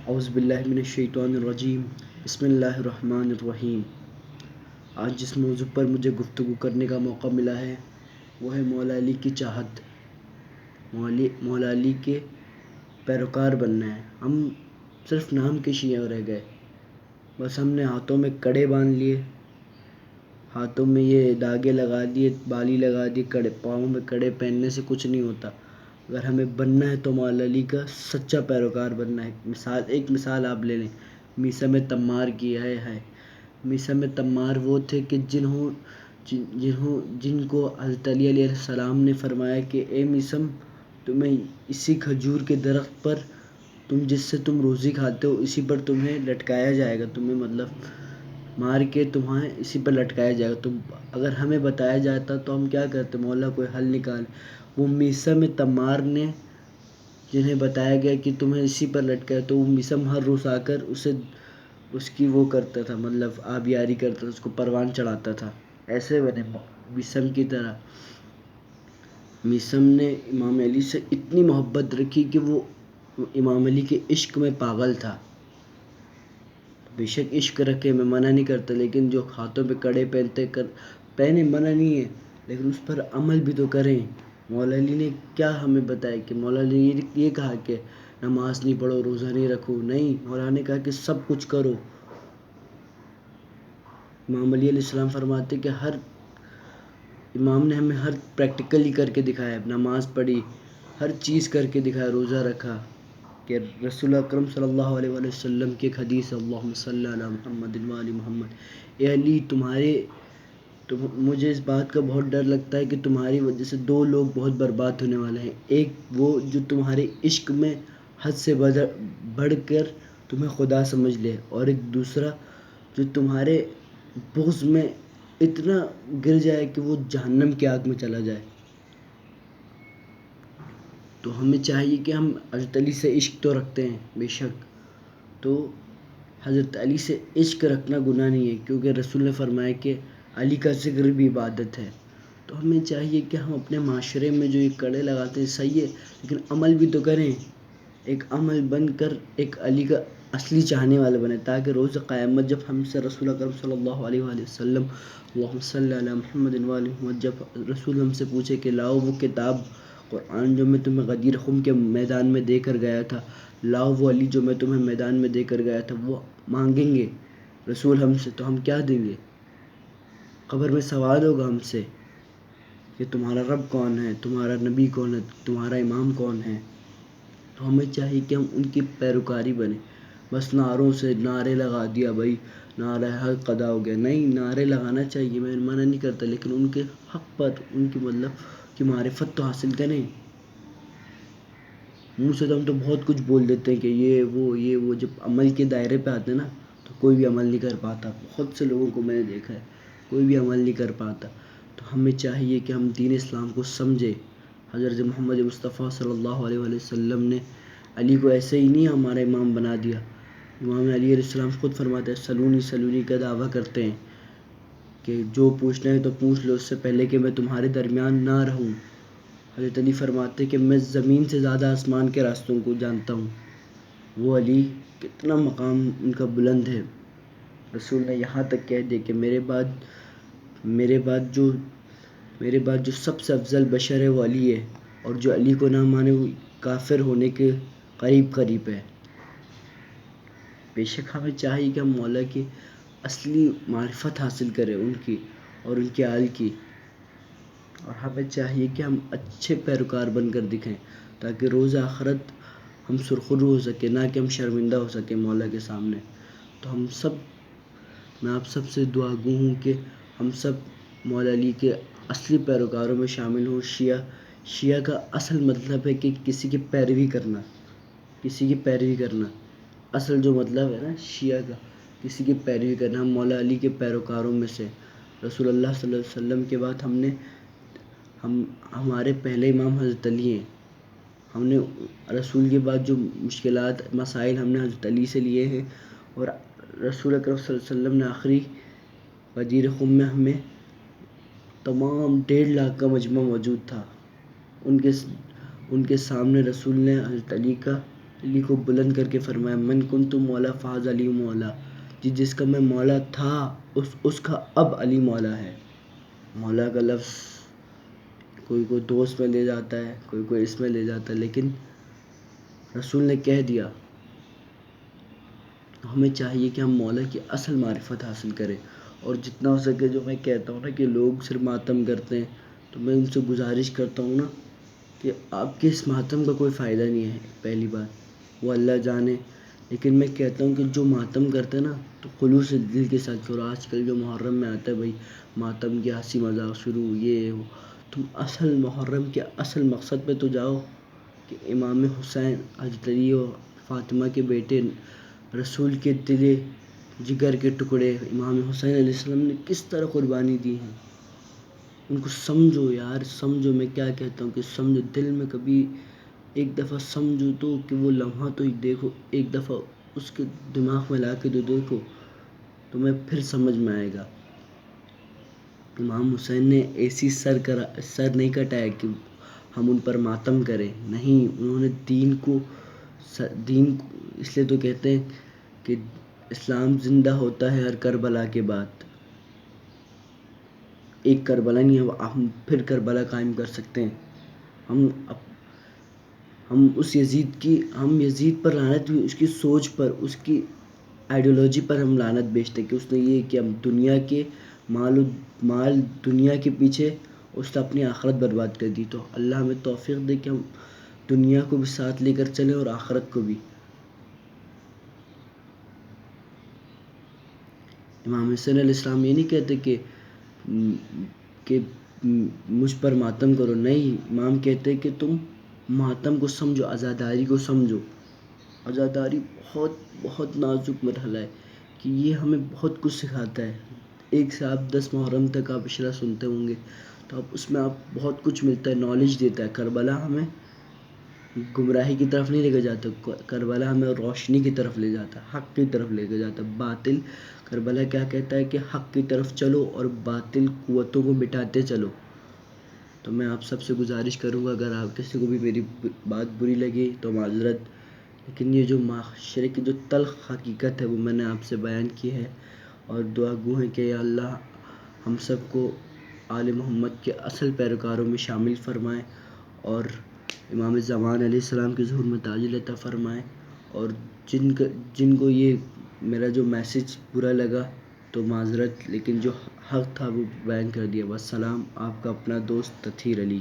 اعوذ باللہ من الشیطان الرجیم، بسم اللہ الرحمن الرحیم۔ آج جس موضوع پر مجھے گفتگو کرنے کا موقع ملا ہے وہ ہے مولا علی کی چاہت، مولا علی کے پیروکار بننا ہے۔ ہم صرف نام کے شیعہ رہ گئے، بس ہم نے ہاتھوں میں کڑے باندھ لیے، ہاتھوں میں یہ داغے لگا دیے، بالی لگا دی، پاؤں میں کڑے پہننے سے کچھ نہیں ہوتا۔ اگر ہمیں بننا ہے تو مولا علی کا سچا پیروکار بننا ہے۔ ایک مثال آپ لے لیں، میثم تمار کی ہے۔ میثم تمار وہ تھے کہ جن کو حضرت علی علیہ السلام نے فرمایا کہ اے میثم، تمہیں اسی کھجور کے درخت پر جس سے تم روزی کھاتے ہو اسی پر تمہیں لٹکایا جائے گا، تمہیں مار کے تمہیں اسی پر لٹکایا جائے گا۔ اگر ہمیں بتایا جاتا تو ہم کیا کرتے؟ مولا کوئی حل نکال۔ وہ میثم تمار نے جنہیں بتایا گیا کہ تمہیں اسی پر لٹکایا، تو وہ میثم ہر روز آ کر اس کی وہ کرتا تھا، آبیاری کرتا تھا، اس کو پروان چڑھاتا تھا۔ ایسے بنے میثم کی طرح۔ میثم نے امام علی سے اتنی محبت رکھی کہ وہ امام علی کے عشق میں پاگل تھا۔ بے شک عشق رکھے، میں منع نہیں کرتا، لیکن جو ہاتھوں پہ کڑے پہنے منع نہیں ہے، لیکن اس پر عمل بھی تو کریں۔ مولا علی نے کیا ہمیں بتایا کہ مولا علی نے یہ کہا کہ نماز نہیں پڑھو، روزہ نہیں رکھو، نہیں، مولا نے کہا کہ سب کچھ کرو۔ امام علی علیہ السلام فرماتے کہ امام نے ہمیں ہر پریکٹیکلی کر کے دکھایا، نماز پڑھی، ہر چیز کر کے دکھایا، روزہ رکھا۔ کہ رسول اکرم صلی اللہ علیہ وآلہ وسلم کی ایک حدیث ہے، اللہم صلی علی محمد وآل محمد، اے علی مجھے اس بات کا بہت ڈر لگتا ہے کہ تمہاری وجہ سے دو لوگ بہت برباد ہونے والے ہیں۔ ایک وہ جو تمہارے عشق میں حد سے بڑھ کر تمہیں خدا سمجھ لے، اور ایک دوسرا جو تمہارے بغض میں اتنا گر جائے کہ وہ جہنم کی آگ میں چلا جائے۔ تو ہمیں چاہیے کہ ہم حضرت علی سے عشق تو رکھتے ہیں بے شک، تو حضرت علی سے عشق رکھنا گناہ نہیں ہے، کیونکہ رسول نے فرمایا کہ علی کا ذکر بھی عبادت ہے۔ تو ہمیں چاہیے کہ ہم اپنے معاشرے میں جو یہ کڑے لگاتے ہیں صحیح ہے، لیکن عمل بھی تو کریں۔ ایک عمل بن کر ایک علی کا اصلی چاہنے والا بنے، تاکہ روز قیامت جب ہم سے رسول اکرم صلی اللہ علیہ وآلہ وسلم، اللہم صلی علی محمد وآل محمد، جب رسول ہم سے پوچھے کہ لاؤ وہ کتاب قرآن جو میں تمہیں غدیر خم کے میدان میں دے کر گیا تھا، لاؤ وہ علی جو میں تمہیں میدان میں دے کر گیا تھا، وہ مانگیں گے رسول ہم سے، تو ہم کیا دیں گے؟ قبر میں سوال ہوگا ہم سے کہ تمہارا رب کون ہے، تمہارا نبی کون ہے، تمہارا امام کون ہے۔ تو ہمیں چاہیے کہ ہم ان کی پیروکاری بنیں، بس نعروں سے نعرے لگا دیا بھائی نعرہ حق ادا ہو گیا، نہیں، نعرے لگانا چاہیے، میں منع نہیں کرتا، لیکن ان کے حق پر ان کی معرفت تو حاصل کریں۔ منہ سے تو ہم تو بہت کچھ بول دیتے ہیں کہ یہ وہ، جب عمل کے دائرے پہ آتے ہیں نا تو کوئی بھی عمل نہیں کر پاتا۔ بہت سے لوگوں کو میں نے دیکھا ہے، کوئی بھی عمل نہیں کر پاتا۔ تو ہمیں چاہیے کہ ہم دین اسلام کو سمجھیں۔ حضرت محمد مصطفیٰ صلی اللہ علیہ وآلہ وسلم نے علی کو ایسے ہی نہیں ہمارا امام بنا دیا۔ امام علی علیہ السلام خود فرماتے ہیں، سلونی سلونی کا دعویٰ کرتے ہیں کہ جو پوچھنا ہے تو پوچھ لو، اس سے پہلے کہ میں تمہارے درمیان نہ رہوں۔ حضرت علی فرماتے کہ میں زمین سے زیادہ آسمان کے راستوں کو جانتا ہوں۔ وہ علی کتنا مقام ان کا بلند ہے۔ رسول نے یہاں تک کہہ دیا کہ میرے بعد جو سب سے افضل بشر ہے وہ علی ہے، اور جو علی کو نہ مانے وہ کافر ہونے کے قریب ہے۔ بے شک ہمیں چاہیے کہ ہم مولا کی اصلی معرفت حاصل کریں، ان کی اور ان کے آل کی، اور ہمیں چاہیے کہ ہم اچھے پیروکار بن کر دکھیں، تاکہ روز آخرت ہم سرخرو ہو سکیں، نہ کہ ہم شرمندہ ہو سکیں مولا کے سامنے۔ تو میں آپ سب سے دعا گو ہوں کہ ہم سب مولا علی کے اصلی پیروکاروں میں شامل ہوں۔ شیعہ کا اصل مطلب ہے کہ کسی کی پیروی کرنا، اصل جو مطلب ہے نا شیعہ کا، کسی کی پیروی کرنا۔ ہم مولا علی کے پیروکاروں میں سے، رسول اللہ صلی اللہ علیہ وسلم کے بعد ہمارے پہلے امام حضرت علی ہیں۔ ہم نے رسول کے بعد جو مشکلات مسائل ہم نے حضرت علی سے لیے ہیں، اور رسول اکرم صلی اللہ علیہ وسلم نے آخری غدیر خم میں ہمیں تمام 1.5 لاکھ کا مجمع موجود تھا، ان کے سامنے رسول نے حضرت علی کا علی کو بلند کر کے فرمایا من کنت مولا فاز علی مولا، جس کا میں مولا تھا اس کا اب علی مولا ہے۔ مولا کا لفظ کوئی دوست میں لے جاتا ہے، کوئی اس میں لے جاتا ہے، لیکن رسول نے کہہ دیا۔ ہمیں چاہیے کہ ہم مولا کی اصل معرفت حاصل کریں، اور جتنا ہو سکے، جو میں کہتا ہوں نا کہ لوگ صرف ماتم کرتے ہیں، تو میں ان سے گزارش کرتا ہوں نا کہ آپ کے اس ماتم کا کوئی فائدہ نہیں ہے، پہلی بات وہ اللہ جانے، لیکن میں کہتا ہوں کہ جو ماتم کرتے ہیں نا تو خلوص دل کے ساتھ۔ اور آج کل جو محرم میں آتا ہے بھائی ماتم کی ہنسی مذاق شروع، یہ وہ، تم اصل محرم کے اصل مقصد پہ تو جاؤ کہ امام حسین حضرت علی و فاطمہ کے بیٹے، رسول کے دل جگر کے ٹکڑے امام حسین علیہ السلام نے کس طرح قربانی دی ہیں، ان کو سمجھو یار، سمجھو۔ میں کیا کہتا ہوں کہ سمجھو، دل میں کبھی ایک دفعہ سمجھو تو کہ وہ لمحہ تو دیکھو، ایک دفعہ اس کے دماغ میں لا کے دیکھو، تمہیں پھر سمجھ میں آئے گا۔ امام حسین نے ایسی سر نہیں کٹایا کہ ہم ان پر ماتم کریں، نہیں، انہوں نے دین کو اس لیے تو کہتے ہیں کہ اسلام زندہ ہوتا ہے ہر کربلا کے بعد۔ ایک کربلا نہیں ہے، ہم پھر کربلا قائم کر سکتے ہیں۔ ہم یزید پر لعنت ہوئی، اس کی سوچ پر، اس کی آئیڈیالوجی پر ہم لعنت بیچتے کہ اس نے یہ کہ ہم دنیا کے مال دنیا کے پیچھے اس نے اپنی آخرت برباد کر دی۔ تو اللہ ہمیں توفیق دے کہ ہم دنیا کو بھی ساتھ لے کر چلیں اور آخرت کو بھی۔ امام حسین علیہ السلام یہ نہیں کہتے کہ مجھ پر ماتم کرو، نہیں، امام کہتے کہ تم ماتم کو سمجھو، عزاداری کو سمجھو۔ عزاداری بہت بہت نازک مرحلہ ہے کہ یہ ہمیں بہت کچھ سکھاتا ہے۔ ایک سے آپ 10 محرم تک آپ اشرا سنتے ہوں گے تو اس میں آپ بہت کچھ ملتا ہے، نالج دیتا ہے۔ کربلا ہمیں گمراہی کی طرف نہیں لے کے جاتا، کربلا ہمیں روشنی کی طرف لے جاتا، حق کی طرف لے کے جاتا۔ کربلا کیا کہتا ہے کہ حق کی طرف چلو اور باطل قوتوں کو مٹاتے چلو۔ تو میں آپ سب سے گزارش کروں گا، اگر آپ کسی کو بھی میری بات بری لگی تو معذرت، لیکن یہ جو معاشرے کی جو تلخ حقیقت ہے وہ میں نے آپ سے بیان کی ہے، اور دعا گو ہے کہ یا اللہ ہم سب کو آل محمد کے اصل پیروکاروں میں شامل فرمائے، اور امام زمان علیہ السلام کے ظہور میں تاج عطا فرمائے۔ اور جن کو یہ میرا جو میسج برا لگا تو معذرت، لیکن جو حق تھا وہ بیان کر دیا۔ والسلام، آپ کا اپنا دوست تطہیر علی۔